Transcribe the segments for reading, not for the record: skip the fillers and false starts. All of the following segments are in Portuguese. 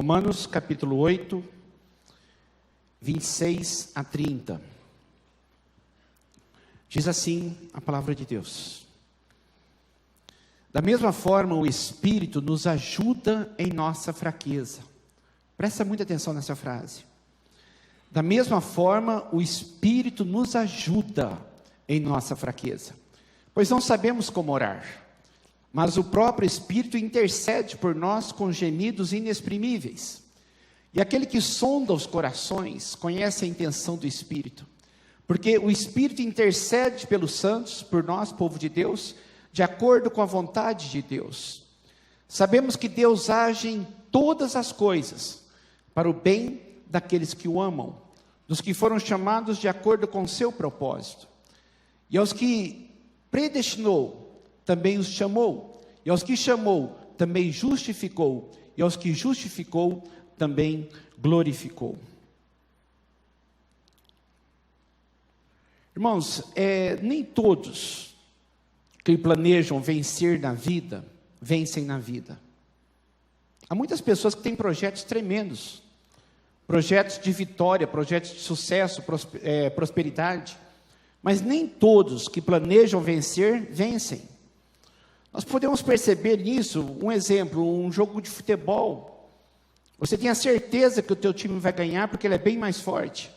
Romanos capítulo 8, 26 a 30. Diz assim a palavra de Deus: da mesma forma, o Espírito nos ajuda em nossa fraqueza. Presta muita atenção nessa frase. Da mesma forma, o Espírito nos ajuda em nossa fraqueza, pois não sabemos como orar, mas o próprio Espírito intercede por nós com gemidos inexprimíveis. E aquele que sonda os corações conhece a intenção do Espírito, porque o Espírito intercede pelos santos, por nós, povo de Deus, de acordo com a vontade de Deus. Sabemos que Deus age em todas as coisas para o bem daqueles que o amam, dos que foram chamados de acordo com o seu propósito. E aos que predestinou, também os chamou, e aos que chamou, também justificou, e aos que justificou, também glorificou. Irmãos, nem todos que planejam vencer na vida, vencem na vida. Há muitas pessoas que têm projetos tremendos, projetos de vitória, projetos de sucesso, prosperidade, mas nem todos que planejam vencer, vencem. Nós podemos perceber nisso, um exemplo, um jogo de futebol. Você tem a certeza que o teu time vai ganhar porque ele é bem mais forte.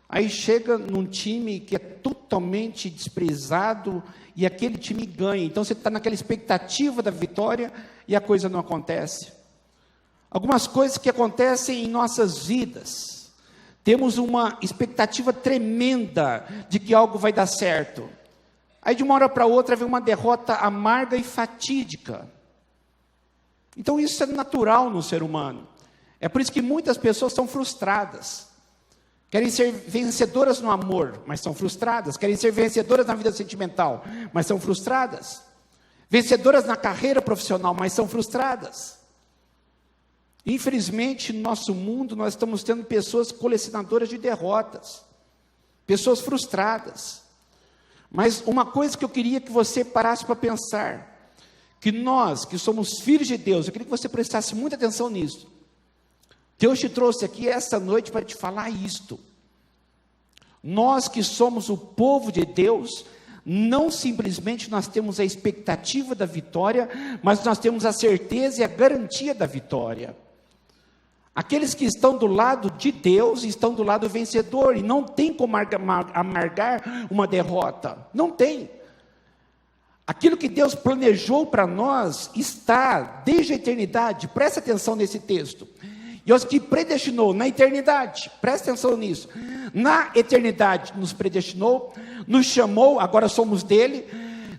Aí chega num time que é totalmente desprezado e aquele time ganha. Então você está naquela expectativa da vitória e a coisa não acontece. Algumas coisas que acontecem em nossas vidas. Temos uma expectativa tremenda de que algo vai dar certo. Aí de uma hora para outra vem uma derrota amarga e fatídica. Então isso é natural no ser humano. É por isso que muitas pessoas são frustradas. Querem ser vencedoras no amor, mas são frustradas. Querem ser vencedoras na vida sentimental, mas são frustradas. Vencedoras na carreira profissional, mas são frustradas. Infelizmente, no nosso mundo, nós estamos tendo pessoas colecionadoras de derrotas. Pessoas frustradas. Mas uma coisa que eu queria que você parasse para pensar, que nós, que somos filhos de Deus, eu queria que você prestasse muita atenção nisso. Deus te trouxe aqui esta noite para te falar isto. Nós que somos o povo de Deus, não simplesmente nós temos a expectativa da vitória, mas nós temos a certeza e a garantia da vitória. Aqueles que estão do lado de Deus, estão do lado vencedor, e não tem como amargar uma derrota, não tem. Aquilo que Deus planejou para nós, está desde a eternidade, presta atenção nesse texto. E os que predestinou na eternidade, presta atenção nisso, na eternidade nos predestinou, nos chamou, agora somos dele,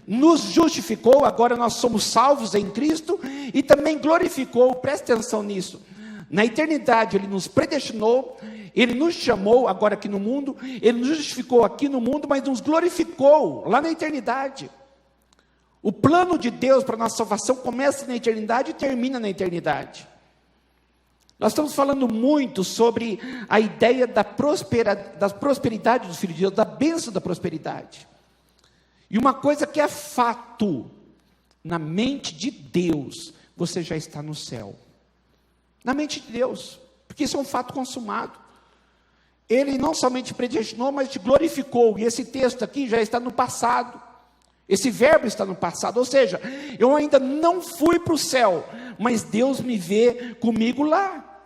nos justificou, agora nós somos salvos em Cristo, e também glorificou, presta atenção nisso. Na eternidade ele nos predestinou, ele nos chamou agora aqui no mundo, ele nos justificou aqui no mundo, mas nos glorificou lá na eternidade. O plano de Deus para a nossa salvação começa na eternidade e termina na eternidade. Nós estamos falando muito sobre a ideia da prosperidade dos filhos de Deus, da bênção da prosperidade. E uma coisa que é fato, na mente de Deus, você já está no céu. Na mente de Deus, porque isso é um fato consumado. Ele não somente predestinou, mas te glorificou. E esse texto aqui já está no passado. Esse verbo está no passado, ou seja, eu ainda não fui para o céu, mas Deus me vê comigo lá.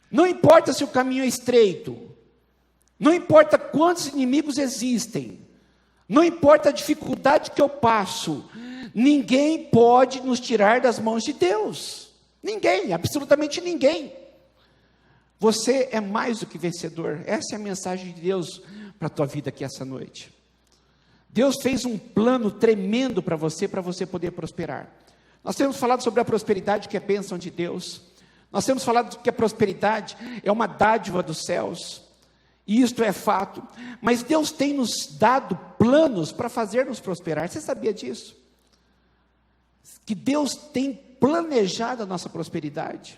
Não importa se o caminho é estreito, não importa quantos inimigos existem, não importa a dificuldade que eu passo, ninguém pode nos tirar das mãos de Deus. Ninguém, absolutamente ninguém. Você é mais do que vencedor. Essa é a mensagem de Deus para a tua vida aqui essa noite. Deus fez um plano tremendo para você poder prosperar. Nós temos falado sobre a prosperidade, que é bênção de Deus. Nós temos falado que a prosperidade é uma dádiva dos céus. E isto é fato. Mas Deus tem nos dado planos para fazer-nos prosperar. Você sabia disso? Que Deus tem planejado a nossa prosperidade.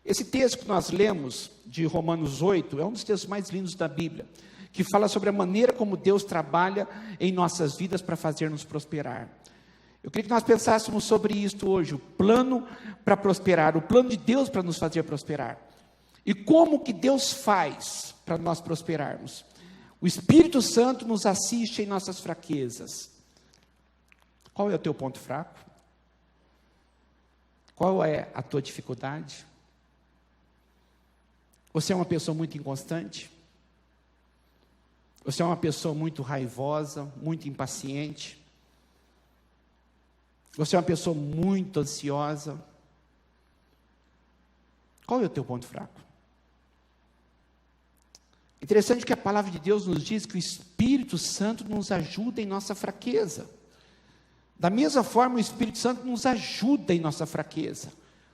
Esse texto que nós lemos, de Romanos 8, é um dos textos mais lindos da Bíblia, que fala sobre a maneira como Deus trabalha em nossas vidas para fazer-nos prosperar. Eu queria que nós pensássemos sobre isso hoje, o plano para prosperar, o plano de Deus para nos fazer prosperar. E como que Deus faz para nós prosperarmos? O Espírito Santo nos assiste em nossas fraquezas. Qual é o teu ponto fraco? Qual é a tua dificuldade? Você é uma pessoa muito inconstante? Você é uma pessoa muito raivosa, muito impaciente? Você é uma pessoa muito ansiosa? Qual é o teu ponto fraco? Interessante que a palavra de Deus nos diz que o Espírito Santo nos ajuda em nossa fraqueza. Da mesma forma, o Espírito Santo nos ajuda em nossa fraqueza.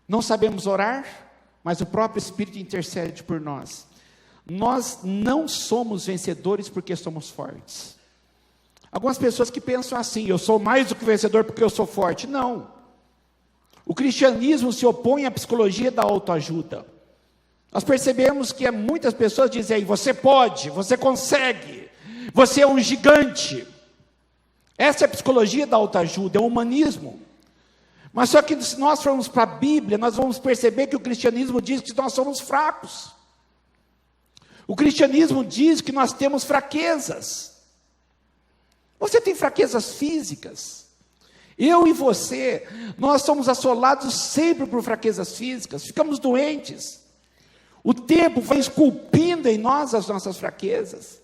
Não sabemos orar, mas o próprio Espírito intercede por nós. Nós não somos vencedores porque somos fortes. Algumas pessoas que pensam assim, eu sou mais do que vencedor porque eu sou forte. Não. O cristianismo se opõe à psicologia da autoajuda. Nós percebemos que muitas pessoas dizem aí, você pode, você consegue, você é um gigante. Essa é a psicologia da autoajuda, é o humanismo. Mas só que se nós formos para a Bíblia, nós vamos perceber que o cristianismo diz que nós somos fracos. O cristianismo diz que nós temos fraquezas. Você tem fraquezas físicas. Eu e você, nós somos assolados sempre por fraquezas físicas, ficamos doentes. O tempo vai esculpindo em nós as nossas fraquezas.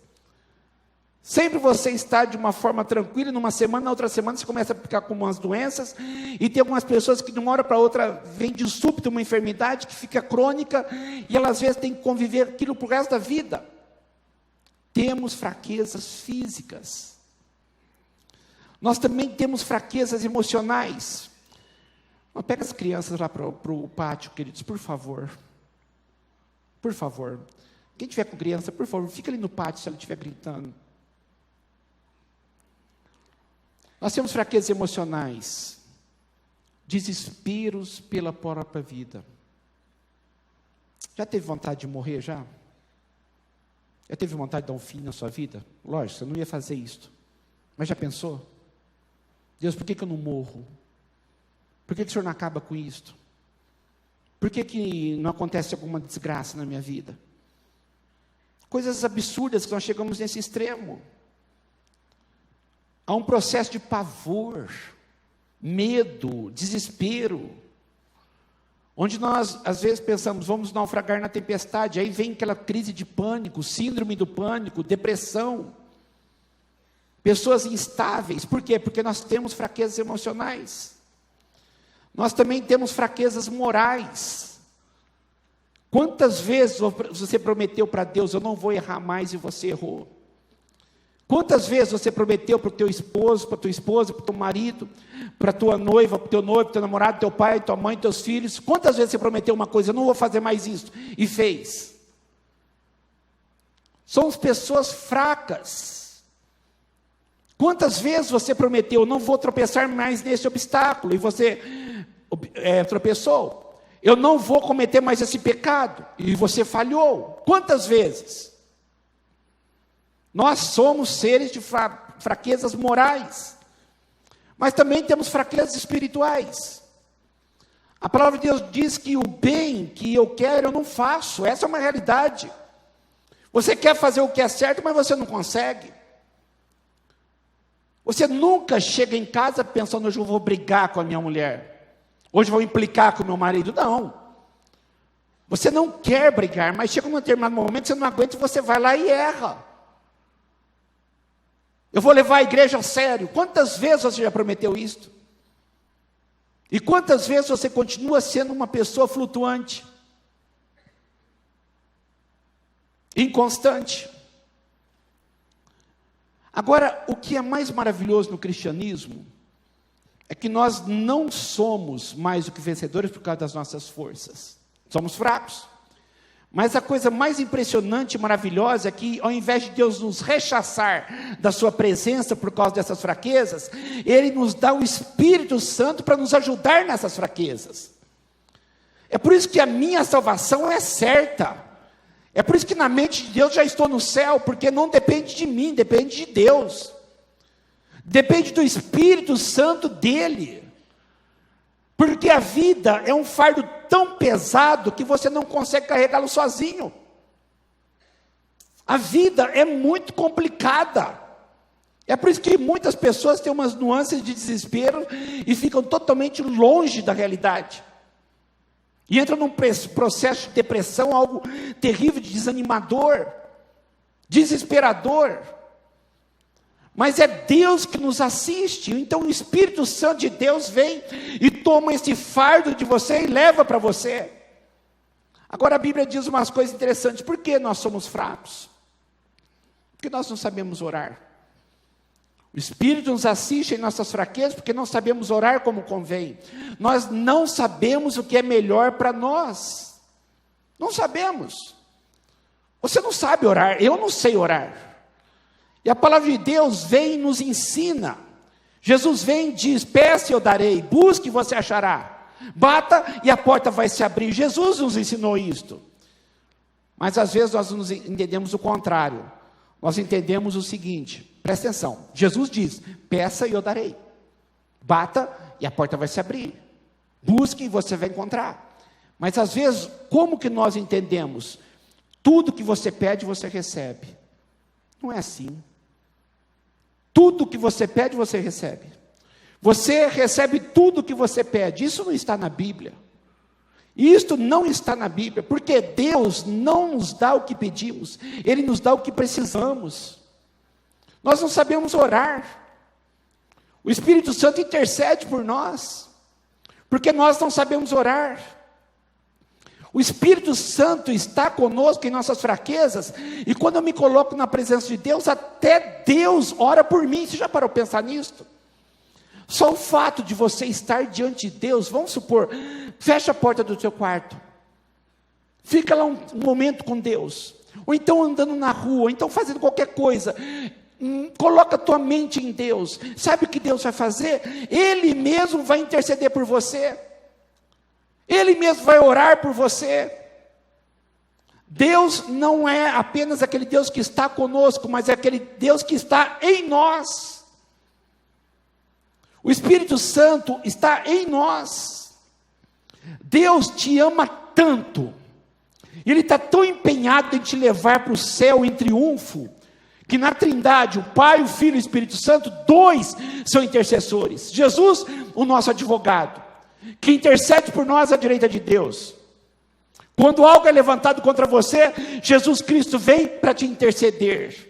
Sempre você está de uma forma tranquila, numa semana, na outra semana você começa a ficar com umas doenças, e tem algumas pessoas que de uma hora para outra vem de súbito uma enfermidade que fica crônica, e elas às vezes têm que conviver aquilo pro resto da vida. Temos fraquezas físicas. Nós também temos fraquezas emocionais. Pega as crianças lá para o pátio, queridos, por favor. Por favor. Quem tiver com criança, por favor, fica ali no pátio se ela estiver gritando. Nós temos fraquezas emocionais, desesperos pela própria vida. Já teve vontade de morrer, já? Já teve vontade de dar um fim na sua vida? Lógico, você não ia fazer isso. Mas já pensou? Deus, por que eu não morro? Por que o Senhor não acaba com isto? Por que não acontece alguma desgraça na minha vida? Coisas absurdas que nós chegamos nesse extremo. Há um processo de pavor, medo, desespero, onde nós às vezes pensamos, vamos naufragar na tempestade, aí vem aquela crise de pânico, síndrome do pânico, depressão, pessoas instáveis. Por quê? Porque nós temos fraquezas emocionais. Nós também temos fraquezas morais. Quantas vezes você prometeu para Deus, eu não vou errar mais, e você errou? Quantas vezes você prometeu para o teu esposo, para a tua esposa, para o teu marido, para a tua noiva, para o teu noivo, para o teu namorado, teu pai, tua mãe, teus filhos? Quantas vezes você prometeu uma coisa, eu não vou fazer mais isso, e fez? Somos pessoas fracas. Quantas vezes você prometeu, não vou tropeçar mais nesse obstáculo, e você tropeçou? Eu não vou cometer mais esse pecado, e você falhou. Quantas vezes? Nós somos seres de fraquezas morais, mas também temos fraquezas espirituais. A palavra de Deus diz que o bem que eu quero, eu não faço. Essa é uma realidade. Você quer fazer o que é certo, mas você não consegue. Você nunca chega em casa pensando, hoje eu vou brigar com a minha mulher, hoje eu vou implicar com o meu marido. Não. Você não quer brigar, mas chega num determinado momento, você não aguenta e você vai lá e erra. Eu vou levar a igreja a sério. Quantas vezes você já prometeu isto? E quantas vezes você continua sendo uma pessoa flutuante, inconstante? Agora, o que é mais maravilhoso no cristianismo é que nós não somos mais do que vencedores por causa das nossas forças. Somos fracos. Mas a coisa mais impressionante e maravilhosa é que, ao invés de Deus nos rechaçar da sua presença por causa dessas fraquezas, Ele nos dá o Espírito Santo para nos ajudar nessas fraquezas. É por isso que a minha salvação é certa. É por isso que na mente de Deus já estou no céu, porque não depende de mim, depende de Deus. Depende do Espírito Santo dele. Porque a vida é um fardo tão pesado que você não consegue carregá-lo sozinho. A vida é muito complicada. É por isso que muitas pessoas têm umas nuances de desespero e ficam totalmente longe da realidade. E entram num processo de depressão, algo terrível, desanimador, desesperador. Mas é Deus que nos assiste. Então o Espírito Santo de Deus vem e toma esse fardo de você e leva para você. Agora a Bíblia diz umas coisas interessantes. Por que nós somos fracos? Porque nós não sabemos orar. O Espírito nos assiste em nossas fraquezas porque não sabemos orar como convém. Nós não sabemos o que é melhor para nós. Não sabemos. Você não sabe orar, eu não sei orar. E a palavra de Deus vem e nos ensina. Jesus vem e diz: peça e eu darei, busque e você achará, bata e a porta vai se abrir. Jesus nos ensinou isto. Mas às vezes nós nos entendemos o contrário. Nós entendemos o seguinte, presta atenção, Jesus diz: peça e eu darei, bata e a porta vai se abrir, busque e você vai encontrar. Mas às vezes, como que nós entendemos? Tudo que você pede, você recebe. Não é assim. Tudo que você pede, você recebe. Você recebe tudo que você pede. Isso não está na Bíblia. Isto não está na Bíblia, porque Deus não nos dá o que pedimos, Ele nos dá o que precisamos. Nós não sabemos orar. O Espírito Santo intercede por nós, porque nós não sabemos orar. O Espírito Santo está conosco em nossas fraquezas, e quando eu me coloco na presença de Deus, até Deus ora por mim. Você já parou para pensar nisso? Só o fato de você estar diante de Deus, vamos supor, fecha a porta do seu quarto, fica lá um momento com Deus, ou então andando na rua, ou então fazendo qualquer coisa, coloca a tua mente em Deus. Sabe o que Deus vai fazer? Ele mesmo vai interceder por você, Ele mesmo vai orar por você. Deus não é apenas aquele Deus que está conosco, mas é aquele Deus que está em nós. O Espírito Santo está em nós. Deus te ama tanto, Ele está tão empenhado em te levar para o céu em triunfo, que na Trindade, o Pai, o Filho e o Espírito Santo, dois são intercessores. Jesus, o nosso advogado, que intercede por nós à direita de Deus. Quando algo é levantado contra você, Jesus Cristo vem para te interceder.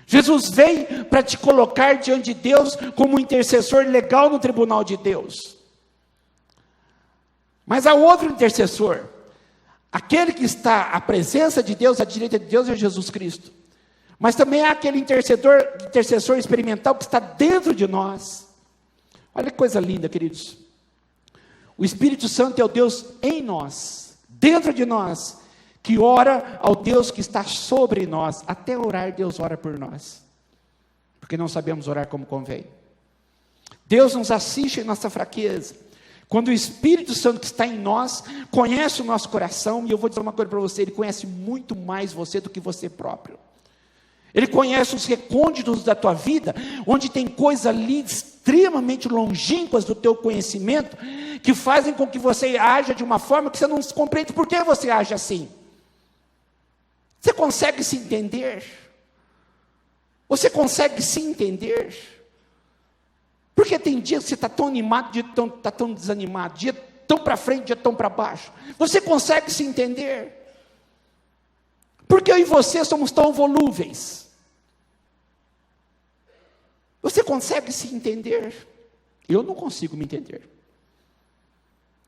Jesus vem para te colocar diante de Deus como um intercessor legal no tribunal de Deus. Mas há outro intercessor. Aquele que está à presença de Deus, à direita de Deus, é Jesus Cristo. Mas também há aquele intercessor experimental que está dentro de nós. Olha que coisa linda, queridos. O Espírito Santo é o Deus em nós, dentro de nós, que ora ao Deus que está sobre nós. Até orar, Deus ora por nós, porque não sabemos orar como convém. Deus nos assiste em nossa fraqueza. Quando o Espírito Santo que está em nós conhece o nosso coração, e eu vou dizer uma coisa para você, Ele conhece muito mais você do que você próprio. Ele conhece os recônditos da tua vida, onde tem coisas ali extremamente longínquas do teu conhecimento, que fazem com que você haja de uma forma que você não compreende por que você age assim. Você consegue se entender? Você consegue se entender? Porque tem dias que você está tão animado, dia está tão desanimado, dia tão para frente, dia tão para baixo. Você consegue se entender? Porque eu e você somos tão volúveis. Você consegue se entender? Eu não consigo me entender.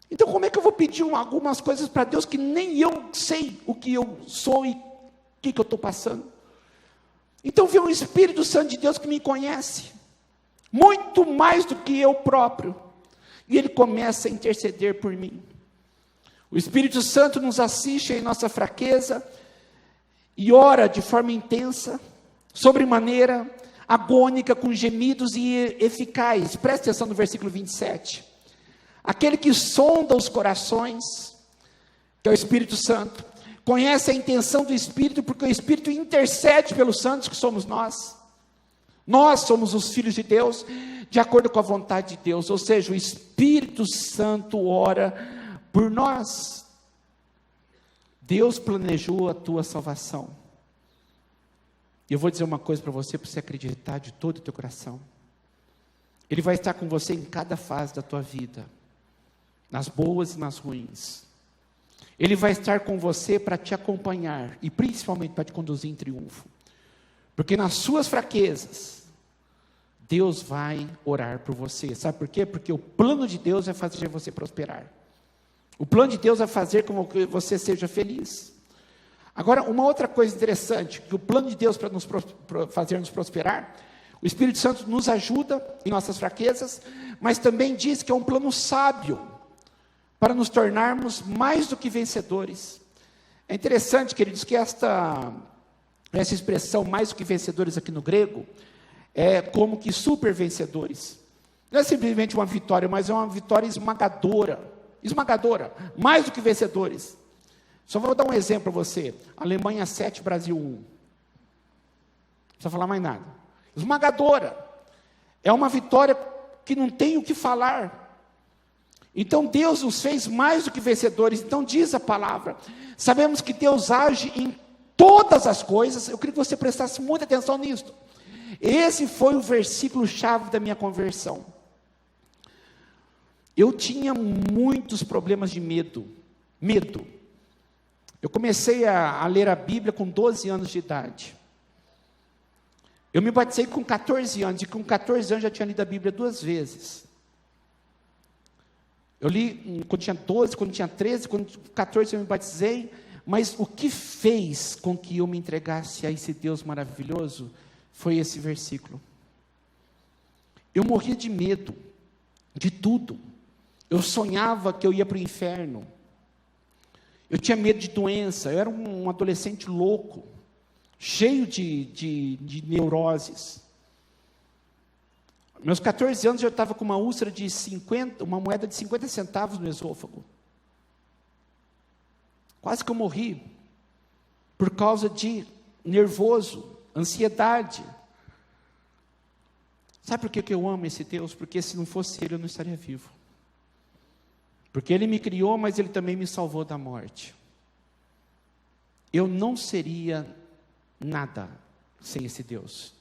Então como é que eu vou pedir algumas coisas para Deus que nem eu sei o que eu sou e o que eu estou passando? Então vem o Espírito Santo de Deus que me conhece, muito mais do que eu próprio, e Ele começa a interceder por mim. O Espírito Santo nos assiste em nossa fraqueza, e ora de forma intensa, sobremaneira, agônica, com gemidos e eficaz. Preste atenção no versículo 27. Aquele que sonda os corações, que é o Espírito Santo, conhece a intenção do Espírito, porque o Espírito intercede pelos santos que somos nós. Nós somos os filhos de Deus, de acordo com a vontade de Deus, ou seja, o Espírito Santo ora por nós. Deus planejou a tua salvação. E eu vou dizer uma coisa para você acreditar de todo o teu coração. Ele vai estar com você em cada fase da tua vida, nas boas e nas ruins. Ele vai estar com você para te acompanhar, e principalmente para te conduzir em triunfo. Porque nas suas fraquezas, Deus vai orar por você. Sabe por quê? Porque o plano de Deus é fazer você prosperar. O plano de Deus é fazer com que você seja feliz. Agora, uma outra coisa interessante, que o plano de Deus para fazer nos prosperar, o Espírito Santo nos ajuda em nossas fraquezas, mas também diz que é um plano sábio, para nos tornarmos mais do que vencedores. É interessante que ele diz que essa expressão, mais do que vencedores aqui no grego, é como que super vencedores. Não é simplesmente uma vitória, mas é uma vitória esmagadora, mais do que vencedores. Só vou dar um exemplo para você. Alemanha 7, Brasil 1. Não precisa falar mais nada. Esmagadora. É uma vitória que não tem o que falar. Então Deus nos fez mais do que vencedores. Então diz a palavra. Sabemos que Deus age em todas as coisas. Eu queria que você prestasse muita atenção nisso. Esse foi o versículo-chave da minha conversão. Eu tinha muitos problemas de medo. Eu comecei a ler a Bíblia com 12 anos de idade. Eu me batizei com 14 anos, e com 14 anos já tinha lido a Bíblia 2 vezes. Eu li quando tinha 12, quando tinha 13, quando tinha 14 eu me batizei, mas o que fez com que eu me entregasse a esse Deus maravilhoso, foi esse versículo. Eu morria de medo, de tudo. Eu sonhava que eu ia para o inferno. Eu tinha medo de doença, eu era um adolescente louco, cheio de neuroses. Meus 14 anos eu estava com uma úlcera de uma moeda de 50 centavos no esôfago. Quase que eu morri, por causa de nervoso, ansiedade. Sabe por que eu amo esse Deus? Porque se não fosse Ele, eu não estaria vivo. Porque Ele me criou, mas Ele também me salvou da morte. Eu não seria nada sem esse Deus.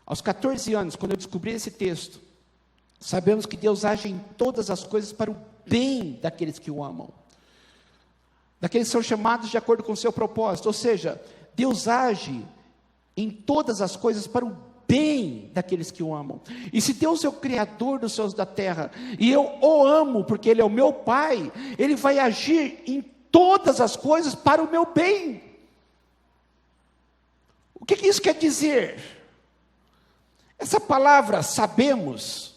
Aos 14 anos, quando eu descobri esse texto, sabemos que Deus age em todas as coisas para o bem daqueles que o amam. Daqueles que são chamados de acordo com o seu propósito. Ou seja, Deus age em todas as coisas para o bem daqueles que o amam. E se Deus é o Criador dos céus e da terra, e eu o amo porque Ele é o meu Pai, Ele vai agir em todas as coisas para o meu bem. O que isso quer dizer? Essa palavra, sabemos,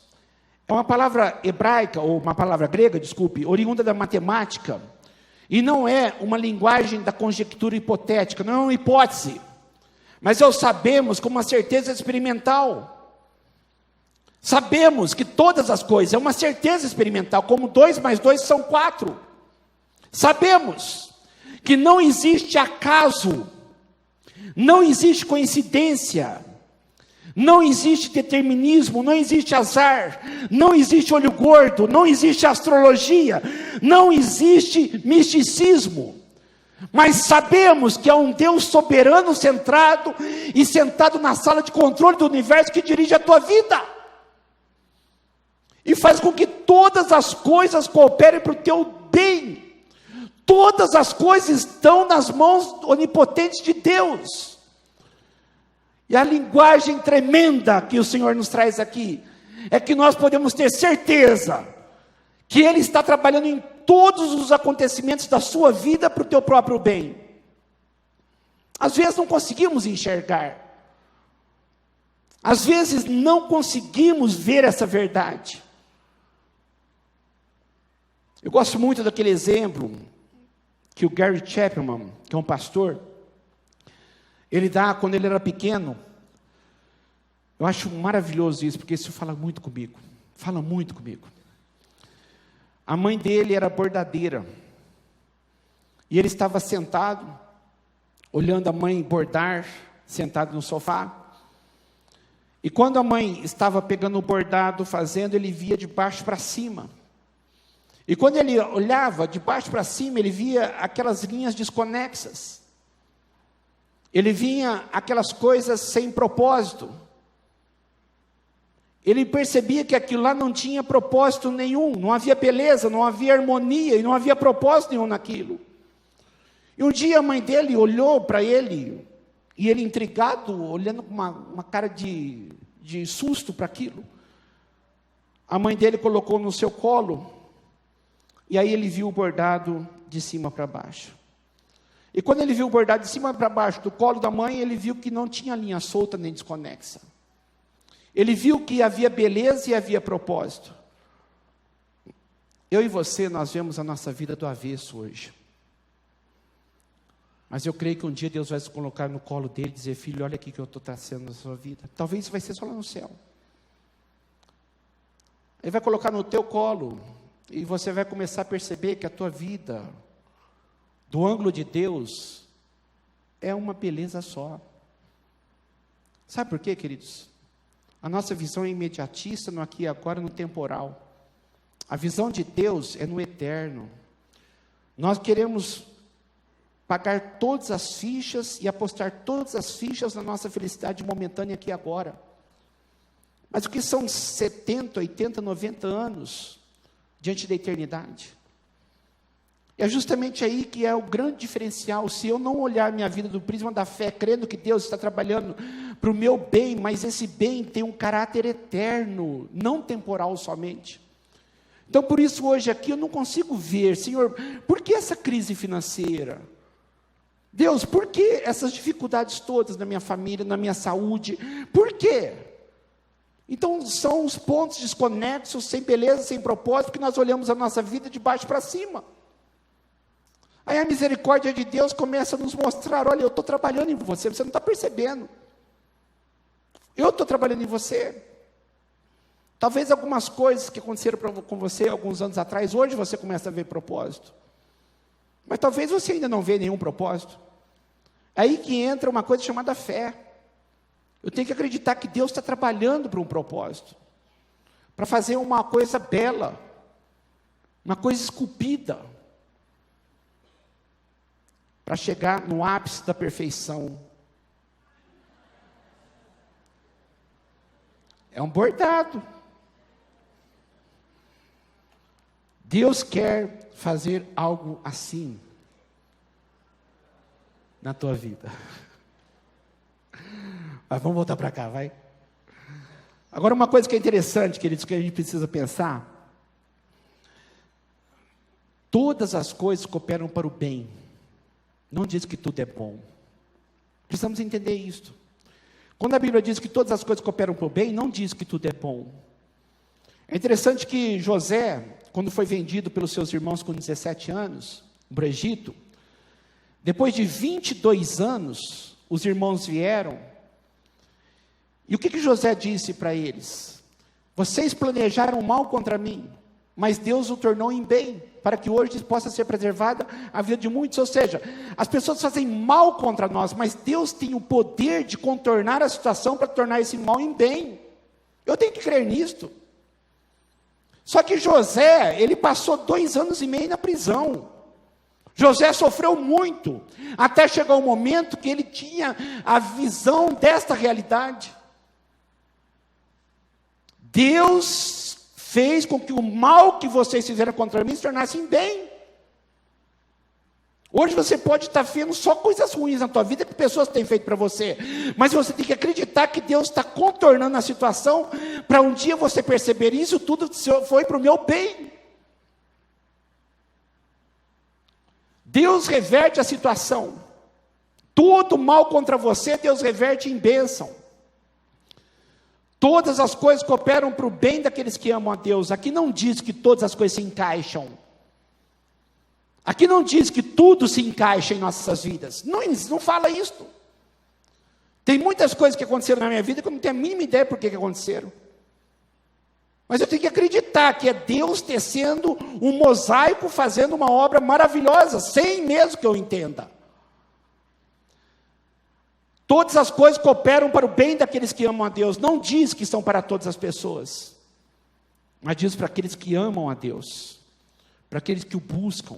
é uma palavra hebraica, ou uma palavra grega, desculpe, oriunda da matemática, e não é uma linguagem da conjectura hipotética, não é uma hipótese, mas sabemos com uma certeza experimental. Sabemos que todas as coisas, é uma certeza experimental, como 2 mais 2 são 4. Sabemos que não existe acaso, não existe coincidência, não existe determinismo, não existe azar, não existe olho gordo, não existe astrologia, não existe misticismo. Mas sabemos que há um Deus soberano centrado e sentado na sala de controle do universo que dirige a tua vida. E faz com que todas as coisas cooperem para o teu bem. Todas as coisas estão nas mãos onipotentes de Deus. E a linguagem tremenda que o Senhor nos traz aqui, é que nós podemos ter certeza que Ele está trabalhando em todos os acontecimentos da sua vida para o teu próprio bem. Às vezes não conseguimos enxergar. Às vezes não conseguimos ver essa verdade. Eu gosto muito daquele exemplo que o Gary Chapman, que é um pastor, ele dá quando ele era pequeno. Eu acho maravilhoso isso, porque isso fala muito comigo. A mãe dele era bordadeira, e ele estava sentado, olhando a mãe bordar, sentado no sofá, E quando a mãe estava pegando o bordado, fazendo, ele via de baixo para cima. E quando ele olhava de baixo para cima, ele via aquelas linhas desconexas. Ele via aquelas coisas sem propósito. Ele percebia que aquilo lá não tinha propósito nenhum, não havia beleza, não havia harmonia, e não havia propósito nenhum naquilo. E um dia a mãe dele olhou para ele, e ele intrigado, olhando com uma cara de susto para aquilo. A mãe dele colocou no seu colo, e aí ele viu o bordado de cima para baixo. E quando ele viu o bordado de cima para baixo do colo da mãe, ele viu que não tinha linha solta nem desconexa. Ele viu que havia beleza e havia propósito. Eu e você, nós vemos a nossa vida do avesso hoje. Mas eu creio que um dia Deus vai se colocar no colo dele e dizer: filho, olha aqui que eu estou traçando na sua vida. Talvez isso vai ser só lá no céu. Ele vai colocar no teu colo, e você vai começar a perceber que a tua vida, do ângulo de Deus, é uma beleza só. Sabe por quê, queridos? A nossa visão é imediatista no aqui e agora, no temporal. A visão de Deus é no eterno. Nós queremos pagar todas as fichas e apostar todas as fichas na nossa felicidade momentânea aqui e agora. Mas o que são 70, 80, 90 anos diante da eternidade? É justamente aí que é o grande diferencial. Se eu não olhar minha vida do prisma da fé, crendo que Deus está trabalhando para o meu bem, mas esse bem tem um caráter eterno, não temporal somente. Então, por isso, hoje aqui, eu não consigo ver, Senhor, por que essa crise financeira? Deus, por que essas dificuldades todas na minha família, na minha saúde? Por quê? Então, são os pontos desconexos, sem beleza, sem propósito, que nós olhamos a nossa vida de baixo para cima. Aí a misericórdia de Deus começa a nos mostrar: olha, eu estou trabalhando em você, você não está percebendo. Eu estou trabalhando em você. Talvez algumas coisas que aconteceram com você alguns anos atrás, hoje você começa a ver propósito. Mas talvez você ainda não vê nenhum propósito. É aí que entra uma coisa chamada fé. Eu tenho que acreditar que Deus está trabalhando para um propósito, para fazer uma coisa bela, uma coisa esculpida, para chegar no ápice da perfeição. É um bordado. Deus quer fazer algo assim na tua vida. Mas vamos voltar para cá, vai. Agora, uma coisa que é interessante, queridos, que a gente precisa pensar: todas as coisas cooperam para o bem. Não diz que tudo é bom. Precisamos entender isso. Quando a Bíblia diz que todas as coisas cooperam para o bem, não diz que tudo é bom. É interessante que José, quando foi vendido pelos seus irmãos com 17 anos, para o Egito, depois de 22 anos, os irmãos vieram, e o que José disse para eles? Vocês planejaram mal contra mim, mas Deus o tornou em bem, para que hoje possa ser preservada a vida de muitos. Ou seja, as pessoas fazem mal contra nós, mas Deus tem o poder de contornar a situação para tornar esse mal em bem. Eu tenho que crer nisto. Só que José, ele passou 2 anos e meio na prisão. José sofreu muito, até chegar o momento que ele tinha a visão desta realidade. Deus fez com que o mal que vocês fizeram contra mim se tornasse em bem. Hoje você pode estar vendo só coisas ruins na tua vida que pessoas têm feito para você, mas você tem que acreditar que Deus está contornando a situação para um dia você perceber: isso tudo foi para o meu bem. Deus reverte a situação. Tudo mal contra você, Deus reverte em bênção. Todas as coisas cooperam para o bem daqueles que amam a Deus. Aqui não diz que todas as coisas se encaixam. Aqui não diz que tudo se encaixa em nossas vidas. Não fala isso. Tem muitas coisas que aconteceram na minha vida que eu não tenho a mínima ideia por que aconteceram. Mas eu tenho que acreditar que é Deus tecendo um mosaico, fazendo uma obra maravilhosa, sem mesmo que eu entenda. Todas as coisas cooperam para o bem daqueles que amam a Deus. Não diz que são para todas as pessoas, mas diz para aqueles que amam a Deus, para aqueles que o buscam.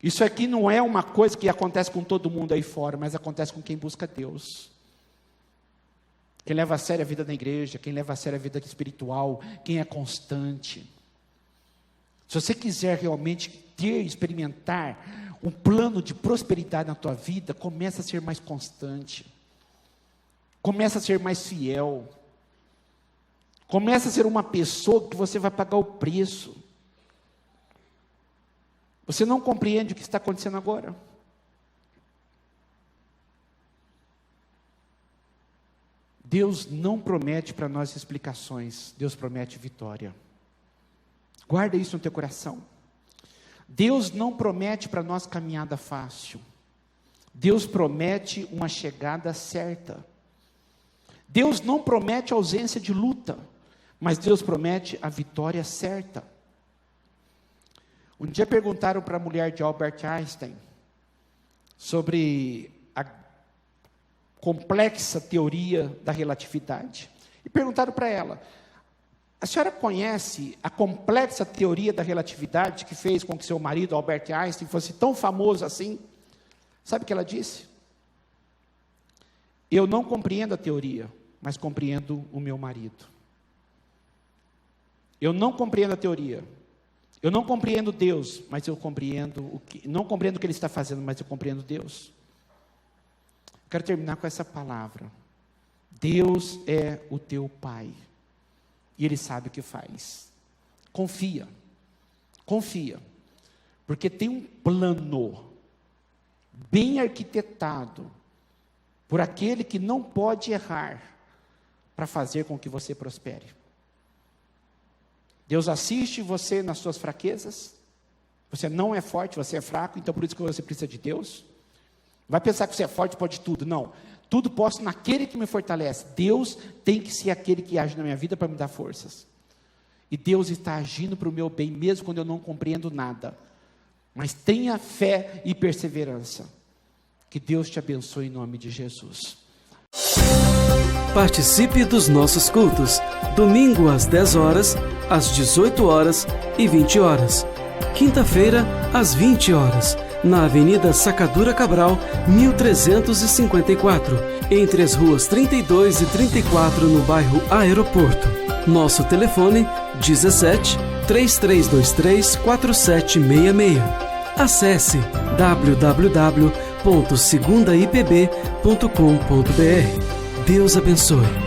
Isso aqui não é uma coisa que acontece com todo mundo aí fora, mas acontece com quem busca Deus. Quem leva a sério a vida na igreja, quem leva a sério a vida espiritual, quem é constante. Se você quiser realmente experimentar um plano de prosperidade na tua vida, começa a ser mais constante. Começa a ser mais fiel. Começa a ser uma pessoa que você vai pagar o preço. Você não compreende o que está acontecendo agora? Deus não promete para nós explicações, Deus promete vitória. Guarda isso no teu coração. Deus não promete para nós caminhada fácil. Deus promete uma chegada certa. Deus não promete ausência de luta, mas Deus promete a vitória certa. Um dia perguntaram para a mulher de Albert Einstein sobre a complexa teoria da relatividade. E perguntaram para ela: a senhora conhece a complexa teoria da relatividade que fez com que seu marido, Albert Einstein, fosse tão famoso assim? Sabe o que ela disse? Eu não compreendo a teoria, mas compreendo o meu marido. Eu não compreendo a teoria. Eu não compreendo Deus, mas eu compreendo não compreendo o que Ele está fazendo, mas eu compreendo Deus. Quero terminar com essa palavra. Deus é o teu Pai. E Ele sabe o que faz. Confia. Confia. Porque tem um plano bem arquitetado por aquele que não pode errar para fazer com que você prospere. Deus assiste você nas suas fraquezas. Você não é forte, você é fraco, então por isso que você precisa de Deus. Vai pensar que você é forte, pode tudo. Não. Tudo posso naquele que me fortalece. Deus tem que ser aquele que age na minha vida para me dar forças. E Deus está agindo para o meu bem, mesmo quando eu não compreendo nada. Mas tenha fé e perseverança. Que Deus te abençoe em nome de Jesus. Participe dos nossos cultos. Domingo às 10 horas, às 18 horas e 20 horas. Quinta-feira, às 20 horas. Na Avenida Sacadura Cabral, 1354, entre as ruas 32 e 34, no bairro Aeroporto. Nosso telefone, 17 3323 4766. Acesse www.segundaipb.com.br. Deus abençoe.